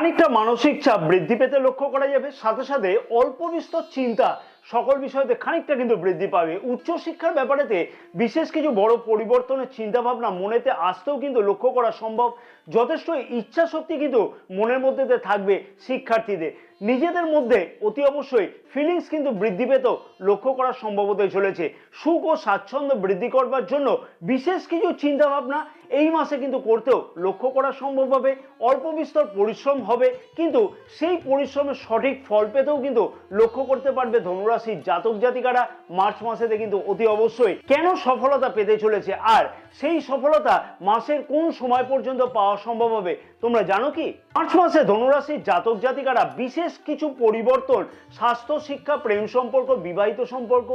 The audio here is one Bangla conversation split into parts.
খানিকটা মানসিক চাপ বৃদ্ধি পেতে লক্ষ্য করা যাবে, সাথে সাথে অল্প বিস্তর চিন্তা সকল বিষয়তে খানিকটা কিন্তু বৃদ্ধি পাবে। উচ্চশিক্ষার ব্যাপারেতে বিশেষ কিছু বড় পরিবর্তনের চিন্তা ভাবনা মনেতে আসতেও কিন্তু লক্ষ্য করা সম্ভব। যথেষ্ট ইচ্ছা শক্তি কিন্তু মনের মধ্যে থাকবে শিক্ষার্থীদের। নিজেদের মধ্যে অতি অবশ্যই ফিলিংস কিন্তু বৃদ্ধি পেতেও লক্ষ্য করা সম্ভব হতে চলেছে। সুখ ও স্বাচ্ছন্দ্য বৃদ্ধি করবার জন্য বিশেষ কিছু চিন্তা ভাবনা এই মাসে কিন্তু করতেও লক্ষ্য করা সম্ভব হবে। অল্প বিস্তর পরিশ্রম হবে, কিন্তু সেই পরিশ্রমের সঠিক ফল পেতেও কিন্তু লক্ষ্য করতে পারবে ধনুরাশির জাতক জাতিকারা মার্চ মাসেতে কিন্তু অতি অবশ্যই। কেন সফলতা পেতে চলেছে আর সেই সফলতা মাসের কোন সময় পর্যন্ত পাওয়া সম্ভব হবে তোমরা জানো কি? মার্চ মাসে ধনুরাশির জাতক জাতিকারা বিশেষ কিছু পরিবর্তন স্বাস্থ্য, শিক্ষা, প্রেম সম্পর্ক, বিবাহিত সম্পর্ক,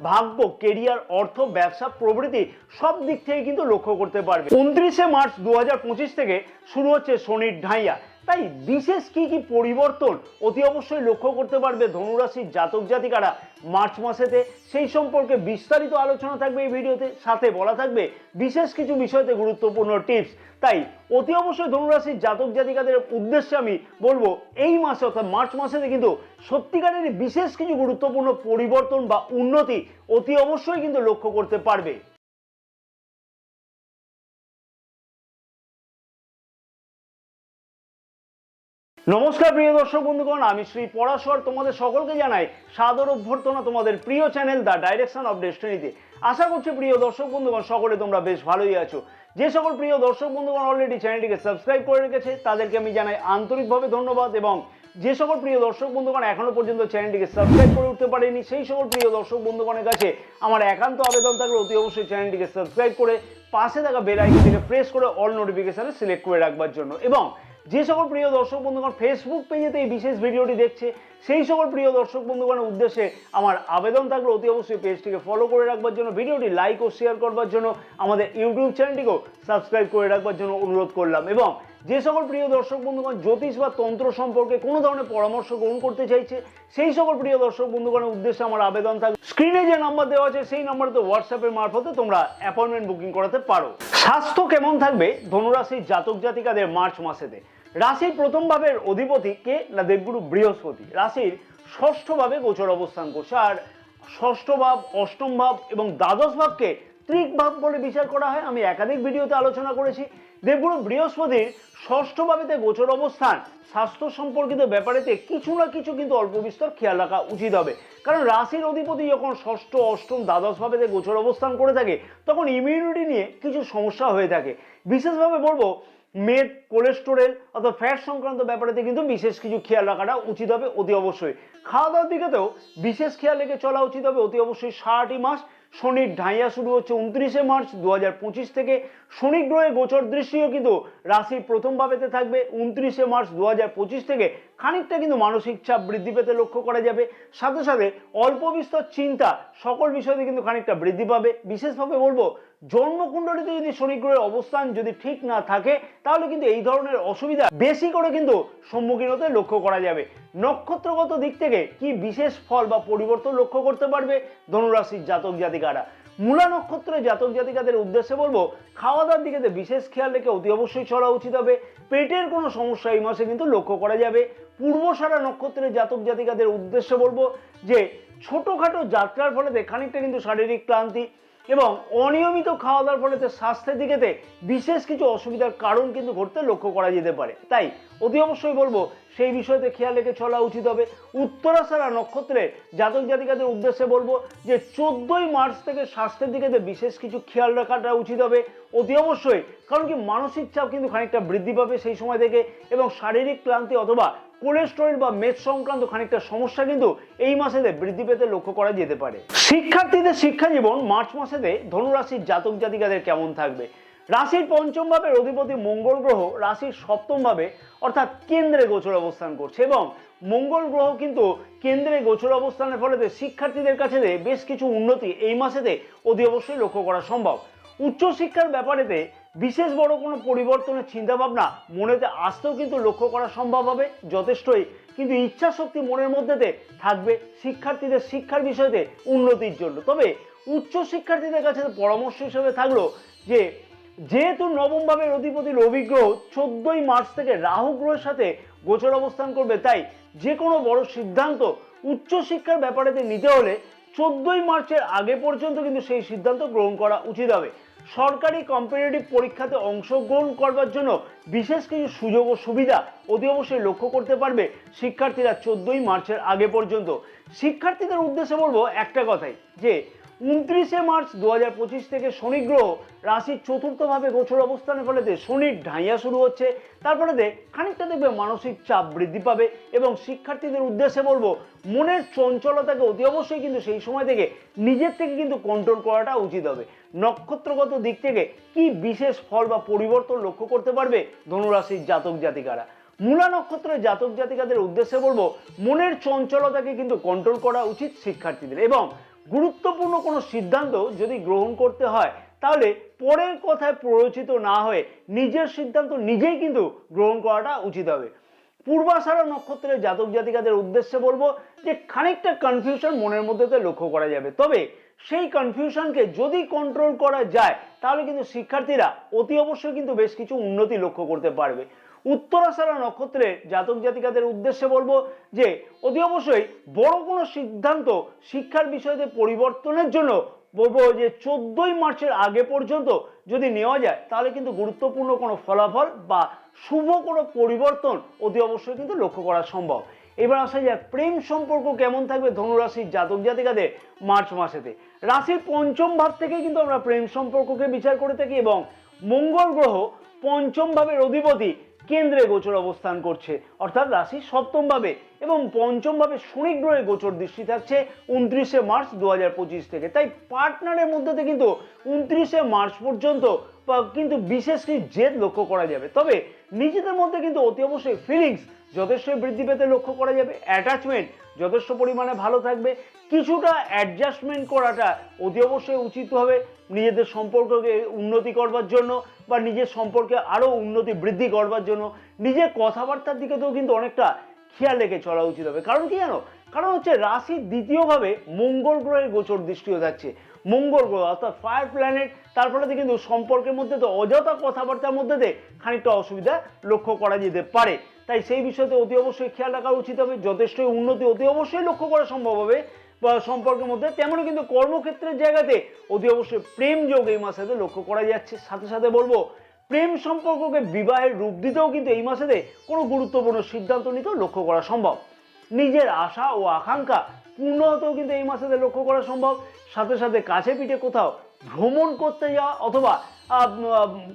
ভাগ্য, কেরিয়ার, অর্থ, ব্যবসা প্রভৃতি সব দিক থেকে কিন্তু লক্ষ্য করতে পারবে। 29শে মার্চ 2025 থেকে শুরু হচ্ছে শনির ঢাইয়া। তাই বিশেষ কি কি পরিবর্তন অতি অবশ্যই লক্ষ্য করতে পারবে ধনুরাশির জাতক জাতিকারা মার্চ মাসেতে, সেই সম্পর্কে বিস্তারিত আলোচনা থাকবে এই ভিডিওতে। সাথে বলা থাকবে বিশেষ কিছু বিষয়তে গুরুত্বপূর্ণ টিপস। তাই অতি অবশ্যই ধনুরাশির জাতক জাতিকাদের উদ্দেশ্যে আমি বলবো, এই মাসে অর্থাৎ মার্চ মাসেতে কিন্তু সত্যিকারের বিশেষ কিছু গুরুত্বপূর্ণ পরিবর্তন বা উন্নতি অতি অবশ্যই কিন্তু লক্ষ্য করতে পারবে। নমস্কার প্রিয় দর্শক বন্ধুগণ, আমি শ্রী পরাশর তোমাদের সকলকে জানাই সাদর অভ্যর্থনা তোমাদের প্রিয় চ্যানেল দ্য ডাইরেকশন অফ ডেস্টিনিতে। আশা করছি প্রিয় দর্শক বন্ধুগণ সকলে তোমরা বেশ ভালোই আছো। যে সকল প্রিয় দর্শক বন্ধুগণ অলরেডি চ্যানেলটিকে সাবস্ক্রাইব করে রেখেছে তাদেরকে আমি জানাই আন্তরিকভাবে ধন্যবাদ, এবং যে সকল প্রিয় দর্শক বন্ধুগণ এখনো পর্যন্ত চ্যানেলটিকে সাবস্ক্রাইব করে উঠতে পারেনি সেই সকল প্রিয় দর্শক বন্ধুগণের কাছে আমার একান্ত আবেদন থাকলে অতি অবশ্যই চ্যানেলটিকে সাবস্ক্রাইব করে পাশে থাকা বেল আইকনটিকে প্রেস করে অল নোটিফিকেশনে সিলেক্ট করে রাখবার জন্য। এবং যে সকল প্রিয় দর্শক বন্ধুগণ ফেসবুক পেজেতে এই বিশেষ ভিডিওটি দেখছে সেই সকল প্রিয় দর্শক বন্ধুগণের উদ্দেশ্যে আমার আবেদন থাকলে অতি অবশ্যই পেজটিকে ফলো করে রাখবার জন্য, ভিডিওটি লাইক ও শেয়ার করবার জন্য, আমাদের ইউটিউব চ্যানেলটিকেও সাবস্ক্রাইব করে রাখবার জন্য অনুরোধ করলাম। এবং যে সকল প্রিয় দর্শক বন্ধুগণ জ্যোতিষ বা তন্ত্র সম্পর্কে কোনো ধরনের পরামর্শ গ্রহণ করতে চাইছে সেই সকল প্রিয় দর্শক বন্ধুগণের উদ্দেশ্যে আমার আবেদন থাকবে, স্ক্রিনে যে নাম্বার দেওয়া আছে সেই নাম্বারতে হোয়াটসঅ্যাপের মারফতে তোমরা অ্যাপয়েন্টমেন্ট বুকিং করাতে পারো। স্বাস্থ্য কেমন থাকবে ধনুরাশির জাতক জাতিকাদের মার্চ মাসেতে? রাশির প্রথম ভাবের অধিপতি কে না দেবগুরু বৃহস্পতি রাশির ষষ্ঠ ভাবে গোচর অবস্থান করছে। আর ষষ্ঠ ভাব, অষ্টম ভাব এবং দ্বাদশ ভাবকে ত্রিক ভাব বলে বিচার করা হয়। আমি একাধিক ভিডিওতে আলোচনা করেছি। দেবগুরু বৃহস্পতির ষষ্ঠ ভাবেতে গোচর অবস্থান স্বাস্থ্য সম্পর্কিত ব্যাপারেতে কিছু না কিছু কিন্তু অল্প বিস্তর খেয়াল রাখা উচিত হবে। কারণ রাশির অধিপতি যখন ষষ্ঠ, অষ্টম, দ্বাদশ ভাবেতে গোচর অবস্থান করে থাকে তখন ইমিউনিটি নিয়ে কিছু সমস্যা হয়ে থাকে। বিশেষভাবে বলবো মেদ, কোলেস্টেরল অথবা ফ্যাট সংক্রান্ত ব্যাপারেতে কিন্তু বিশেষ কিছু খেয়াল রাখাটা উচিত হবে অতি অবশ্যই। খাওয়া দাওয়ার দিকেতেও বিশেষ খেয়াল রেখে চলা উচিত হবে অতি অবশ্যই। 6টি মাস শনির ঢাইয়া শুরু হচ্ছে 29শে মার্চ 2025 থেকে। শনি গ্রহের গোচর দৃষ্টিও কিন্তু রাশির প্রথম ভাবেতে থাকবে 29শে মার্চ 2025 থেকে। খানিকটা কিন্তু মানসিক চাপ বৃদ্ধি পেতে লক্ষ্য করা যাবে, সাথে সাথে অল্প বিস্তর চিন্তা সকল বিষয়তে কিন্তু খানিকটা বৃদ্ধি পাবে। বিশেষভাবে বলবো জন্মকুণ্ডলিতে যদি শনি গ্রহের অবস্থান যদি ঠিক না থাকে তাহলে কিন্তু এই ধরনের অসুবিধা বেশি করে কিন্তু সম্মুখীন হতে লক্ষ্য করা যাবে। নক্ষত্রগত দিক থেকে কি বিশেষ ফল বা পরিবর্তন লক্ষ্য করতে পারবে ধনুরাশির জাতক জাতিকারা? মূলা নক্ষত্রের জাতক জাতিকাদের উদ্দেশ্যে বলবো খাওয়া দাওয়ার দিকে বিশেষ খেয়াল রেখে অতি অবশ্যই চলা উচিত হবে। পেটের কোনো সমস্যা এই মাসে কিন্তু লক্ষ্য করা যাবে। পূর্বসারা নক্ষত্রের জাতক জাতিকাদের উদ্দেশ্যে বলবো যে ছোটখাটো যাত্রার ফলে খানিকটা কিন্তু শারীরিক ক্লান্তি এবং অনিয়মিত খাওয়া দাওয়ার ফলে স্বাস্থ্যের দিকেতে বিশেষ কিছু অসুবিধার কারণ কিন্তু ঘটতে লক্ষ্য করা যেতে পারে। তাই অতি অবশ্যই বলবো সেই বিষয়তে খেয়াল রেখে চলা উচিত হবে। উত্তরাষাঢ়া নক্ষত্রের জাতক জাতিকাদের উদ্দেশ্যে বলবো যে 14ই মার্চ থেকে স্বাস্থ্যের দিকে বিশেষ কিছু খেয়াল রাখাটা উচিত হবে অতি অবশ্যই। কারণ কি মানসিক চাপ কিন্তু খানিকটা বৃদ্ধি পাবে সেই সময় থেকে, এবং শারীরিক ক্লান্তি অথবা কোলেস্টেরল বা মেদ সংক্রান্ত খানিকটা সমস্যা কিন্তু এই মাসেতে বৃদ্ধি পেতে লক্ষ্য করা যেতে পারে। শিক্ষার্থীদের শিক্ষা জীবন মার্চ মাসেতে ধনুরাশির জাতক জাতিকাদের কেমন থাকবে? রাশির পঞ্চম ভাবের অধিপতি মঙ্গল গ্রহ রাশির সপ্তম ভাবে অর্থাৎ কেন্দ্রে গোচর অবস্থান করছে, এবং মঙ্গল গ্রহ কিন্তু কেন্দ্রে গোচর অবস্থানের ফলে শিক্ষার্থীদের কাছে বেশ কিছু উন্নতি এই মাসেতে অতি অবশ্যই লক্ষ্য করা সম্ভব। উচ্চশিক্ষার ব্যাপারেতে বিশেষ বড় কোনো পরিবর্তনের চিন্তাভাবনা মনেতে আসতেও কিন্তু লক্ষ্য করা সম্ভব হবে যথেষ্টই। কিন্তু ইচ্ছা শক্তি মনের মধ্যেতে থাকবে শিক্ষার্থীদের শিক্ষার বিষয়তে উন্নতির জন্য। তবে উচ্চ শিক্ষার্থীদের কাছে পরামর্শ হিসেবে থাকলো যে যেহেতু নবম ভাবের অধিপতি রবি গ্রহ 14ই মার্চ থেকে রাহু গ্রহের সাথে গোচর অবস্থান করবে, তাই যে কোনো বড় সিদ্ধান্ত উচ্চশিক্ষার ব্যাপারে নিতে হলে 14ই মার্চের আগে পর্যন্ত কিন্তু সেই সিদ্ধান্ত গ্রহণ করা উচিত হবে। সরকারি কম্পিটিটিভ পরীক্ষাতে অংশগ্রহণ করবার জন্য বিশেষ কিছু সুযোগ ও সুবিধা অতি অবশ্যই লক্ষ্য করতে পারবে শিক্ষার্থীরা 14ই মার্চের আগে পর্যন্ত। শিক্ষার্থীদের উদ্দেশ্যে বলবো একটা কথাই, যে 29শে মার্চ 2025 থেকে শনি গ্রহ রাশির চতুর্থভাবে গোচর অবস্থানের ফলে শনির ঢাইয়া শুরু হচ্ছে। তারপরে খানিকটা দেখবে মানসিক চাপ বৃদ্ধি পাবে, এবং শিক্ষার্থীদের উদ্দেশ্যে বলবো মনের চঞ্চলতাকে অতি অবশ্যই কিন্তু সেই সময় থেকে নিজের থেকে কিন্তু কন্ট্রোল করাটা উচিত হবে। নক্ষত্রগত দিক থেকে কি বিশেষ ফল বা পরিবর্তন লক্ষ্য করতে পারবে ধনুরাশির জাতক জাতিকারা? মূলা নক্ষত্রের জাতক জাতিকাদের উদ্দেশ্যে বলবো মনের চঞ্চলতাকে কিন্তু কন্ট্রোল করা উচিত শিক্ষার্থীদের, এবং গুরুত্বপূর্ণ কোনো সিদ্ধান্ত যদি গ্রহণ করতে হয় তাহলে পরের কথায় প্ররোচিত না হয়ে নিজের সিদ্ধান্ত নিজেই কিন্তু গ্রহণ করাটা উচিত হবে। পূর্বাষাঢ়া নক্ষত্রের জাতক জাতিকাদের উদ্দেশ্যে বলবো যে খানিকটা কনফিউশন মনের মধ্যে লক্ষ্য করা যাবে, তবে সেই কনফিউশনকে যদি কন্ট্রোল করা যায় তাহলে কিন্তু শিক্ষার্থীরা অতি অবশ্যই কিন্তু বেশ কিছু উন্নতি লক্ষ্য করতে পারবে। উত্তরাষাঢ়া নক্ষত্রের জাতক জাতিকাদের উদ্দেশ্যে বলবো যে অতি অবশ্যই বড় কোনো সিদ্ধান্ত শিক্ষার বিষয়তে পরিবর্তনের জন্য বলবো যে 14ই মার্চের আগে পর্যন্ত যদি নেওয়া যায় তাহলে কিন্তু গুরুত্বপূর্ণ কোনো ফলাফল বা শুভ কোনো পরিবর্তন অতি অবশ্যই কিন্তু লক্ষ্য করা সম্ভব। এবার আসা যাক প্রেম সম্পর্ক কেমন থাকবে ধনুরাশির জাতক জাতিকাদের মার্চ মাসেতে। রাশির পঞ্চম ভাব থেকে কিন্তু আমরা প্রেম সম্পর্ককে বিচার করে থাকি, এবং মঙ্গল গ্রহ পঞ্চম ভাবের অধিপতি কেন্দ্রে গোচর অবস্থান করছে, অর্থাৎ রাশির সপ্তম ভাবে, এবং পঞ্চম ভাবে শনি গ্রহের গোচর দৃষ্টি থাকছে 29শে মার্চ 2025 থেকে। তাই পার্টনারের মধ্যে কিন্তু 29শে মার্চ পর্যন্ত কিন্তু বিশেষ কিছু জেদ লক্ষ্য করা যাবে, তবে নিজেদের মধ্যে কিন্তু অতি অবশ্যই ফিলিংস যথেষ্ট বৃদ্ধি পেতে লক্ষ্য করা যাবে। অ্যাটাচমেন্ট যথেষ্ট পরিমাণে ভালো থাকবে। কিছুটা অ্যাডজাস্টমেন্ট করাটা অতি অবশ্যই উচিত হবে নিজেদের সম্পর্ককে উন্নতি করবার জন্য, বা নিজের সম্পর্কে আরো উন্নতি বৃদ্ধি করবার জন্য নিজের কথাবার্তার দিকেও কিন্তু অনেকটা খেয়াল রেখে চলা উচিত হবে। কারণ কি জানো, কারণ হচ্ছে রাশির দ্বিতীয়ভাবে মঙ্গল গ্রহের গোচর দৃষ্টিও থাকছে। মঙ্গল গ্রহ অর্থাৎ ফায়ার প্ল্যানেট, তারপরে কিন্তু সম্পর্কের মধ্যে অযথা কথাবার্তার মধ্যে খানিকটা অসুবিধা লক্ষ্য করা যেতে পারে। তাই সেই বিষয়তে অতি অবশ্যই খেয়াল রাখা উচিত হবে। যথেষ্ট উন্নতি অতি অবশ্যই লক্ষ্য করা সম্ভব হবে বা সম্পর্কের মধ্যে, তেমনই কিন্তু কর্মক্ষেত্রের জায়গাতে অতি অবশ্যই প্রেম যোগ এই মাসে লক্ষ্য করা যাচ্ছে। সাথে সাথে বলবো প্রেম সম্পর্ককে বিবাহের রূপ দিতেও কিন্তু এই মাসে কোনো গুরুত্বপূর্ণ সিদ্ধান্ত নিতেও লক্ষ্য করা সম্ভব। নিজের আশা ও আকাঙ্ক্ষা পূর্ণ হতেও কিন্তু এই মাসে লক্ষ্য করা সম্ভব। সাথে সাথে কাছে পিঠে কোথাও ভ্রমণ করতে যাওয়া অথবা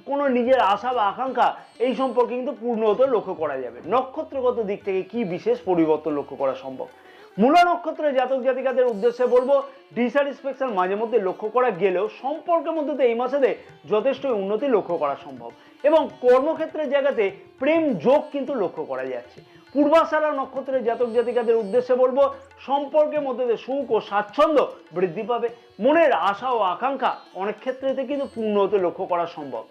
কোনো নিজের আশা বা আকাঙ্ক্ষা এই সম্পর্কে কিন্তু পূর্ণ হতে লক্ষ্য করা যাবে। নক্ষত্রগত দিক থেকে কি বিশেষ পরিবর্তন লক্ষ্য করা সম্ভব? মূলা নক্ষত্রের জাতক জাতিকাদের উদ্দেশ্যে বলবো ডিস্যাটিসফ্যাকশন মাঝে মধ্যে লক্ষ্য করা গেলেও সম্পর্কের মধ্যে এই মাসে যথেষ্ট উন্নতি লক্ষ্য করা সম্ভব, এবং কর্মক্ষেত্রের জায়গাতে প্রেম যোগ কিন্তু লক্ষ্য করা যাচ্ছে। পূর্বাষাঢ়া নক্ষত্রের জাতক জাতিকাদের উদ্দেশ্যে বলবো সম্পর্কের মধ্যে সুখ ও স্বাচ্ছন্দ্য বৃদ্ধি পাবে। মনের আশা ও আকাঙ্ক্ষা অনেক ক্ষেত্রেতে কিন্তু পূর্ণ হতে লক্ষ্য করা সম্ভব।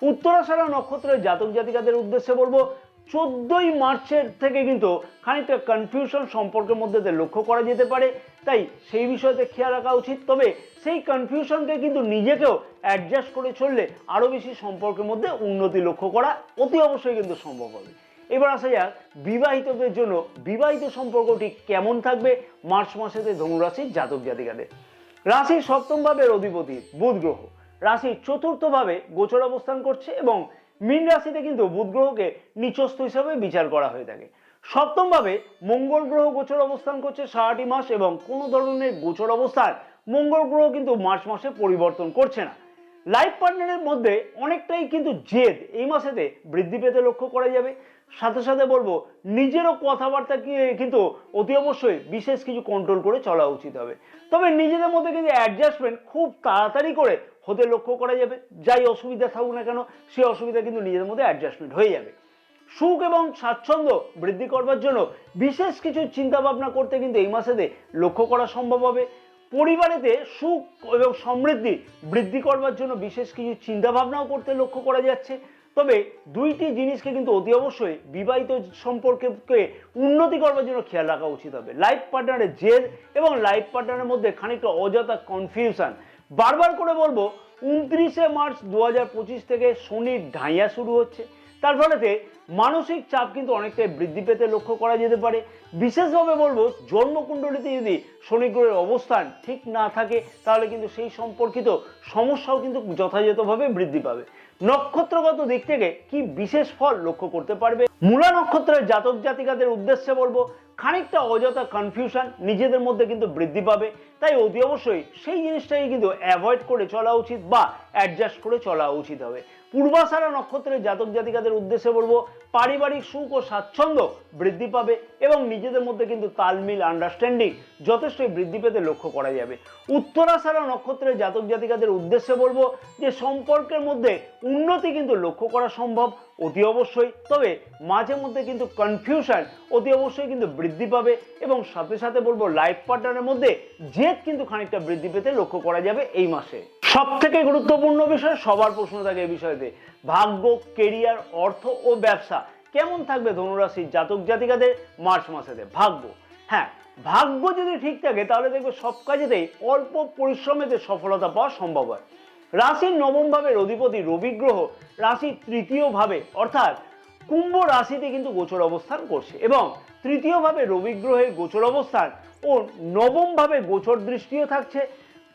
উত্তরাষাঢ়া নক্ষত্রের জাতক জাতিকাদের উদ্দেশ্যে বলবো 14ই মার্চের থেকে কিন্তু খানিকটা কনফিউশন সম্পর্কের মধ্যে লক্ষ্য করা যেতে পারে, তাই সেই বিষয়তে খেয়াল রাখা উচিত। তবে সেই কনফিউশনকে কিন্তু নিজেকেও অ্যাডজাস্ট করে চললে আরো বেশি সম্পর্কের মধ্যে উন্নতি লক্ষ্য করা অতি অবশ্যই কিন্তু সম্ভব হবে। এবার আসা যাক বিবাহিতদের জন্য বিবাহিত সম্পর্কটি কেমন থাকবে মার্চ মাসেতে ধনুরাশির জাতক জাতিকাদের। রাশির সপ্তম ভাবের অধিপতি বুধ গ্রহ রাশির চতুর্থ ভাবে গোচর অবস্থান করছে, এবং মীন রাশিতে কিন্তু বুধ গ্রহকে নিচস্থ হিসাবে বিচার করা হয়ে থাকে। সপ্তম ভাবে মঙ্গল গ্রহ গোচর অবস্থান করছে সারাটি মাস, এবং কোনো ধরনের গোচর অবস্থান মঙ্গল গ্রহ কিন্তু মার্চ মাসে পরিবর্তন করছে না। লাইফ পার্টনারের মধ্যে অনেকটাই কিন্তু জেদ এই মাসেতে বৃদ্ধি পেতে লক্ষ্য করা যাবে। সাথে সাথে বলবো নিজেরও কথাবার্তাকে কিন্তু অতি অবশ্যই বিশেষ কিছু কন্ট্রোল করে চলা উচিত হবে। তবে নিজেদের মধ্যে কিন্তু অ্যাডজাস্টমেন্ট খুব তাড়াতাড়ি করে হতে লক্ষ্য করা যাবে। যাই অসুবিধা থাকুক না কেন সেই অসুবিধা কিন্তু নিজেদের মধ্যে অ্যাডজাস্টমেন্ট হয়ে যাবে। সুখ এবং স্বাচ্ছন্দ্য বৃদ্ধি করবার জন্য বিশেষ কিছু চিন্তা ভাবনা করতে কিন্তু এই মাসেতে লক্ষ্য করা সম্ভব হবে। পরিবারেতে সুখ এবং সমৃদ্ধি বৃদ্ধি করবার জন্য বিশেষ কিছু চিন্তা ভাবনাও করতে লক্ষ্য করা যাচ্ছে। তবে দুইটি জিনিসকে কিন্তু অতি অবশ্যই বিবাহিত সম্পর্ককে উন্নতি করবার জন্য খেয়াল রাখা উচিত হবে। লাইফ পার্টনারের জেদ এবং লাইফ পার্টনারের মধ্যে খানিকটা অযথা কনফিউশন। বারবার করে বলবো 29শে মার্চ 2025 থেকে শনির ঢাইয়া শুরু হচ্ছে, তার ফলেতে মানসিক চাপ কিন্তু অনেকটাই বৃদ্ধি পেতে লক্ষ্য করা যেতে পারে। বিশেষভাবে বলবো জন্মকুণ্ডলিতে যদি শনি গ্রহের অবস্থান ঠিক না থাকে তাহলে কিন্তু সেই সম্পর্কিত সমস্যাও কিন্তু যথাযথভাবে বৃদ্ধি পাবে। নক্ষত্রগত দিক থেকে কি বিশেষ ফল লক্ষ্য করতে পারবে? মূলা নক্ষত্রের জাতক জাতিকাদের উদ্দেশ্যে বলবো খানিকটা অযথা কনফিউশন নিজেদের মধ্যে কিন্তু বৃদ্ধি পাবে, তাই অতি অবশ্যই সেই জিনিসটাকে কিন্তু অ্যাভয়েড করে চলা উচিত বা অ্যাডজাস্ট করে চলা উচিত হবে। পূর্বাষাঢ়া নক্ষত্রের জাতক জাতিকাদের উদ্দেশ্যে বলবো পারিবারিক সুখ ও স্বাচ্ছন্দ্য বৃদ্ধি পাবে এবং নিজেদের মধ্যে কিন্তু তালমিল আন্ডারস্ট্যান্ডিং যথেষ্টই বৃদ্ধি পেতে লক্ষ্য করা যাবে। উত্তরাষাঢ়া নক্ষত্রের জাতক জাতিকাদের উদ্দেশ্যে বলবো যে সম্পর্কের মধ্যে উন্নতি কিন্তু লক্ষ্য করা সম্ভব অতি অবশ্যই, তবে মাঝে মধ্যে কিন্তু কনফিউশন অতি অবশ্যই কিন্তু বৃদ্ধি পাবে এবং সাথে সাথে বলবো লাইফ পার্টনারের মধ্যে জেদ কিন্তু খানিকটা বৃদ্ধি পেতে লক্ষ্য করা যাবে এই মাসে। সব থেকে গুরুত্বপূর্ণ বিষয়, সবার প্রশ্ন থাকে এই বিষয়তে, ভাগ্য, কেরিয়ার, অর্থ ও ব্যবসা কেমন থাকবে ধনুরাশির জাতক জাতিকাদের মার্চ মাসেতে? ভাগ্য, হ্যাঁ, ভাগ্য যদি ঠিক থাকে তাহলে দেখবে সব কাজেতেই অল্প পরিশ্রমেতে সফলতা পাওয়া সম্ভব হয়। রাশির নবম ভাবের অধিপতি রবি গ্রহ রাশির তৃতীয় ভাবে অর্থাৎ কুম্ভ রাশিতে কিন্তু গোচর অবস্থান করছে এবং তৃতীয় ভাবে রবি গ্রহের গোচর অবস্থান ও নবম ভাবে গোচর দৃষ্টিও থাকছে।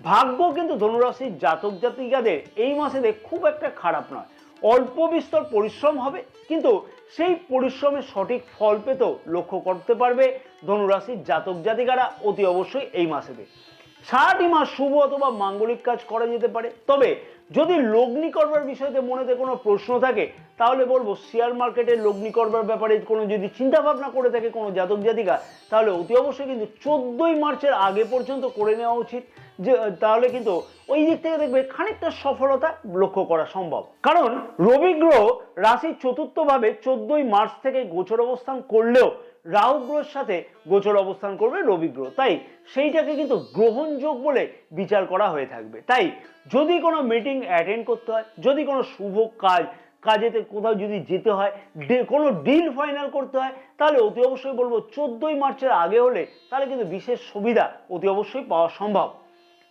ভাগ্য কিন্তু ধনুরাশির জাতক জাতিকাদের এই মাসেতে খুব একটা খারাপ নয়, অল্প বিস্তর পরিশ্রম হবে কিন্তু সেই পরিশ্রমের সঠিক ফল পেতেও লক্ষ্য করতে পারবে ধনুরাশির জাতক জাতিকারা অতি অবশ্যই এই মাসেতে। সারাটি মাস শুভ অথবা মাঙ্গলিক কাজ করা যেতে পারে, তবে যদি লগ্নি করবার বিষয়তে মনেতে কোনো প্রশ্ন থাকে তাহলে বলবো শেয়ার মার্কেটের লগ্নি করবার ব্যাপারে কোনো যদি চিন্তা ভাবনা করে থাকে কোনো জাতক জাতিকা তাহলে অতি অবশ্যই কিন্তু 14ই মার্চের আগে পর্যন্ত করে নেওয়া উচিত, যে তাহলে কিন্তু ওই দিক থেকে দেখবে খানিকটা সফলতা লক্ষ্য করা সম্ভব। কারণ রবি গ্রহ রাশির চতুর্থ ভাবে 14ই মার্চ থেকে গোচর অবস্থান করলেও রাহু গ্রহের সাথে গোচর অবস্থান করবে রবি গ্রহ, তাই সেইটাকে কিন্তু গ্রহণযোগ বলে বিচার করা হয়ে থাকবে। তাই যদি কোনো মিটিং অ্যাটেন্ড করতে হয়, যদি কোনো শুভ কাজেতে কোথাও যদি যেতে হয়, কোনো ডিল ফাইনাল করতে হয় তাহলে অতি অবশ্যই বলবো 14ই মার্চের আগে হলে তাহলে কিন্তু বিশেষ সুবিধা অতি অবশ্যই পাওয়া সম্ভব।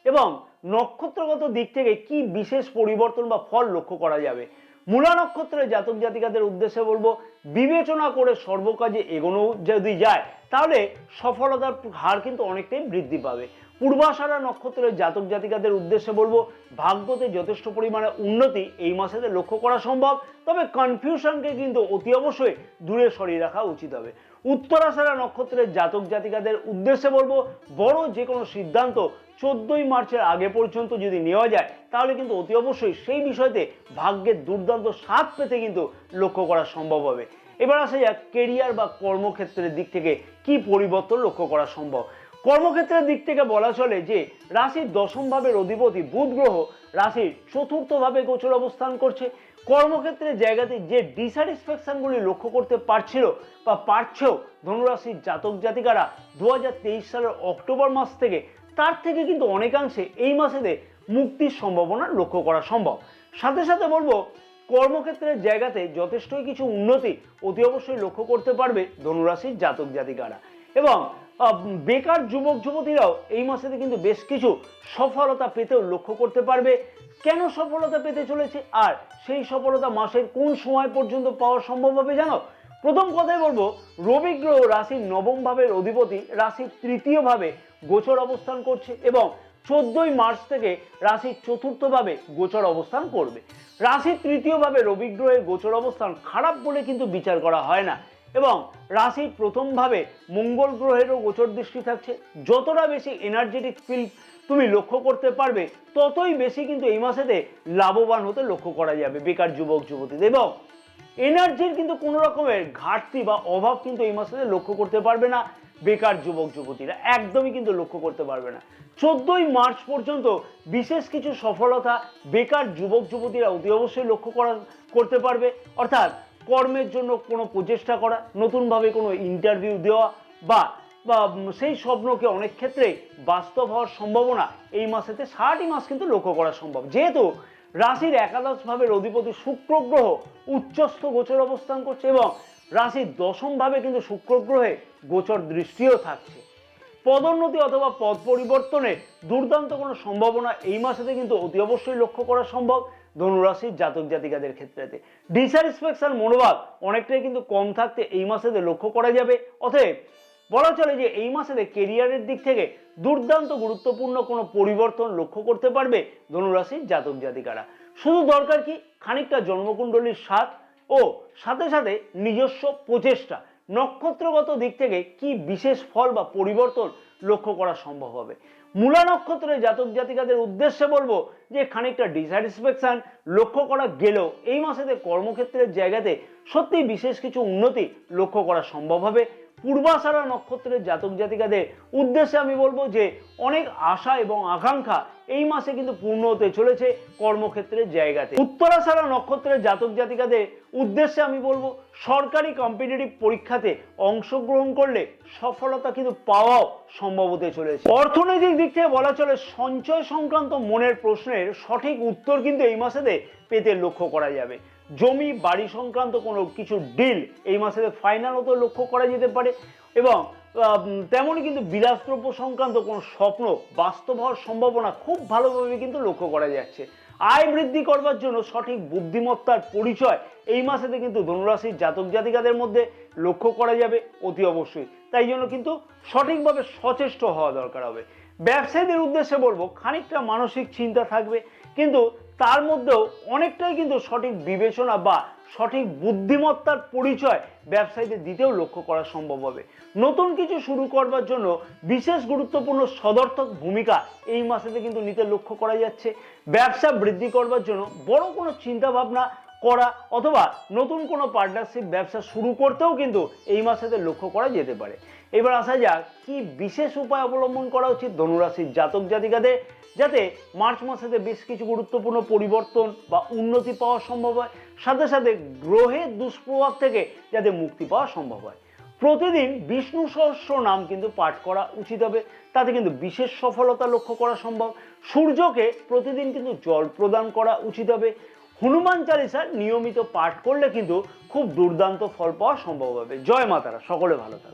এবং নক্ষত্রগত দিক থেকে কি বিশেষ পরিবর্তন বা ফল লক্ষ্য করা যাবে? মূলা নক্ষত্রের জাতক জাতিকাদের উদ্দেশ্যে বলবো বিবেচনা করে সর্বকাজে এগোনো যদি যায় তাহলে সফলতার হার কিন্তু অনেকটাই বৃদ্ধি পাবে। পূর্বাষাঢ়া নক্ষত্রের জাতক জাতিকাদের উদ্দেশ্যে বলবো ভাগ্যতে যথেষ্ট পরিমাণে উন্নতি এই মাসেতে লক্ষ্য করা সম্ভব, তবে কনফিউশনকে কিন্তু অতি অবশ্যই দূরে সরিয়ে রাখা উচিত হবে। উত্তরাষাঢ়া নক্ষত্রের জাতক জাতিকাদের উদ্দেশ্যে বলবো বড় যে কোনো সিদ্ধান্ত 14ই মার্চের আগে পর্যন্ত যদি নেওয়া যায় তাহলে কিন্তু অতি অবশ্যই সেই বিষয়তে ভাগ্যের দুর্দান্ত স্বাদ পেতে কিন্তু লক্ষ্য করা সম্ভব হবে। এবার আসা যাক কেরিয়ার বা কর্মক্ষেত্রের দিক থেকে কি পরিবর্তন লক্ষ্য করা সম্ভব। কর্মক্ষেত্রের দিক থেকে বলা চলে যে রাশির দশম ভাবের অধিপতি বুধ গ্রহ রাশির চতুর্থ ভাবে গোচর অবস্থান করছে। কর্মক্ষেত্রের জায়গাতে যে ডিস্যাটিসফ্যাকশনগুলি লক্ষ্য করতে পারছিল বা পারছেও ধনুরাশির জাতক জাতিকারা 2023 সালের অক্টোবর মাস থেকে, তার থেকে কিন্তু অনেকাংশে এই মাসেতে মুক্তির সম্ভাবনা লক্ষ্য করা সম্ভব। সাথে সাথে বলবো কর্মক্ষেত্রের জায়গাতে যথেষ্টই কিছু উন্নতি অতি অবশ্যই লক্ষ্য করতে পারবে ধনুরাশির জাতক জাতিকারা এবং বেকার যুবক যুবতীরাও এই মাসেতে কিন্তু বেশ কিছু সফলতা পেতেও লক্ষ্য করতে পারবে। কেন সফলতা পেতে চলেছে আর সেই সফলতা মাসের কোন সময় পর্যন্ত পাওয়া সম্ভব হবে জানো? প্রথম কথাই বলবো রবি গ্রহ রাশির নবম ভাবের অধিপতি রাশির তৃতীয় ভাবে গোচর অবস্থান করছে এবং 14ই মার্চ থেকে রাশির চতুর্থ ভাবে গোচর অবস্থান করবে। রাশির তৃতীয় ভাবে রবি গ্রহের গোচর অবস্থান খারাপ বলে কিন্তু বিচার করা হয় না এবং রাশির প্রথম ভাবে মঙ্গল গ্রহেরও গোচর দৃষ্টি থাকছে। যতটা বেশি এনার্জেটিক ফিল তুমি লক্ষ্য করতে পারবে ততই বেশি কিন্তু এই মাসেতে লাভবান হতে লক্ষ্য করা যাবে বেকার যুবক যুবতীদের এবং এনার্জির কিন্তু কোনো রকমের ঘাটতি বা অভাব কিন্তু এই মাসেতে লক্ষ্য করতে পারবে না বেকার যুবক যুবতীরা, একদমই কিন্তু লক্ষ্য করতে পারবে না। 14ই মার্চ পর্যন্ত বিশেষ কিছু সফলতা বেকার যুবক যুবতীরা অতি অবশ্যই লক্ষ্য করতে পারবে, অর্থাৎ কর্মের জন্য কোনো প্রচেষ্টা করা, নতুনভাবে কোনো ইন্টারভিউ দেওয়া বা সেই স্বপ্নকে অনেক ক্ষেত্রে বাস্তব হওয়ার সম্ভাবনা এই মাসেতে সারাটি মাস কিন্তু লক্ষ্য করা সম্ভব। যেহেতু রাশির একাদশ ভাবের অধিপতি শুক্র গ্রহ উচ্চস্থ গোচর অবস্থান করছে এবং রাশির দশম ভাবে কিন্তু শুক্র গ্রহে গোচর দৃষ্টিও থাকছে। পদোন্নতি অথবা পদ পরিবর্তনের দুর্দান্ত কোনো সম্ভাবনা এই মাসেতে কিন্তু অতি অবশ্যই লক্ষ্য করা সম্ভব। ধনুরাশির জাতক জাতিকাদের ক্ষেত্রেতে। ডিসস্যাটিসফ্যাকশন মনোভাব অনেকটাই কিন্তু কম থাকতে এই মাসেতে লক্ষ্য করা যাবে। অতএব বলা চলে যে এই মাসেতে কেরিয়ারের দিক থেকে দুর্দান্ত গুরুত্বপূর্ণ কোনো পরিবর্তন লক্ষ্য করতে পারবে ধনুরাশির জাতক জাতিকারা। শুধু দরকার কি খানিকটা জন্মকুণ্ডলীর সাথ ও সাথে সাথে নিজস্ব প্রচেষ্টা, নক্ষত্রগত দিক থেকে কি বিশেষ ফল বা পরিবর্তন লক্ষ্য করা সম্ভব হবে। মূলা নক্ষত্রের জাতক জাতিকাদের উদ্দেশ্যে বলবো যে খানিকটা ডিস্যাটিসফ্যাকশন লক্ষ্য করা গেলেও এই মাসেতে কর্মক্ষেত্রের জায়গাতে সত্যি বিশেষ কিছু উন্নতি লক্ষ্য করা সম্ভব হবে। পূর্বাষাঢ়া নক্ষত্রের জাতক জাতিকাদের উদ্দেশ্যে আমি বলবো যে অনেক আশা এবং আকাঙ্ক্ষা এই মাসে কিন্তু পূর্ণ হতে চলেছে কর্মক্ষেত্রের জায়গাতে। উত্তরাষাঢ়া নক্ষত্রের জাতক জাতিকাদের উদ্দেশ্যে আমি বলবো সরকারি কম্পিটিটিভ পরীক্ষাতে অংশগ্রহণ করলে সফলতা কিন্তু পাওয়াও সম্ভব হতে চলেছে। অর্থনৈতিক দিক থেকে বলা চলে সঞ্চয় সংক্রান্ত মনের প্রশ্নের সঠিক উত্তর কিন্তু এই মাসেতে পেতে লক্ষ্য করা যাবে। জমি বাড়ি সংক্রান্ত কোনো কিছু ডিল এই মাসেতে ফাইনাল হতে লক্ষ্য করা যেতে পারে এবং তেমনই কিন্তু বিলাসদ্রব্য সংক্রান্ত কোনো স্বপ্ন বাস্তব হওয়ার সম্ভাবনা খুব ভালোভাবে কিন্তু লক্ষ্য করা যাচ্ছে। আয় বৃদ্ধি করবার জন্য সঠিক বুদ্ধিমত্তার পরিচয় এই মাসেতে কিন্তু ধনুরাশির জাতক জাতিকাদের মধ্যে লক্ষ্য করা যাবে অতি অবশ্যই। তাই জন্য কিন্তু সঠিকভাবে সচেষ্ট হওয়া দরকার হবে। ব্যবসায়ীদের উদ্দেশ্যে বলবো খানিকটা মানসিক চিন্তা থাকবে, কিন্তু তার মধ্যেও অনেকটাই কিন্তু সঠিক বিবেচনা বা সঠিক বুদ্ধিমত্তার পরিচয় ব্যবসায়ীদের দিতেও লক্ষ্য করা সম্ভব হবে। নতুন কিছু শুরু করবার জন্য বিশেষ গুরুত্বপূর্ণ সদর্থক ভূমিকা এই মাসেতে কিন্তু নিতে লক্ষ্য করা যাচ্ছে। ব্যবসা বৃদ্ধি করবার জন্য বড় কোনো চিন্তা ভাবনা করা অথবা নতুন কোনো পার্টনারশিপ ব্যবসা শুরু করতেও কিন্তু এই মাসেতে লক্ষ্য করা যেতে পারে। এবার আসা যাক কি বিশেষ উপায় অবলম্বন করা উচিত ধনুরাশির জাতক জাতিকাদের, যাতে মার্চ মাসেতে বেশ কিছু গুরুত্বপূর্ণ পরিবর্তন বা উন্নতি পাওয়া সম্ভব হয়, সাথে সাথে গ্রহের দুষ্প্রভাব থেকে যাতে মুক্তি পাওয়া সম্ভব হয়। প্রতিদিন বিষ্ণু সহস্র নাম কিন্তু পাঠ করা উচিত হবে, তাতে কিন্তু বিশেষ সফলতা লক্ষ্য করা সম্ভব। সূর্যকে প্রতিদিন কিন্তু জল প্রদান করা উচিত হবে। হনুমান চালিসা নিয়মিত পাঠ করলে কিন্তু খুব দুর্দান্ত ফল পাওয়া সম্ভব হবে। জয় মা তারা, সকলে ভালো থাকবে।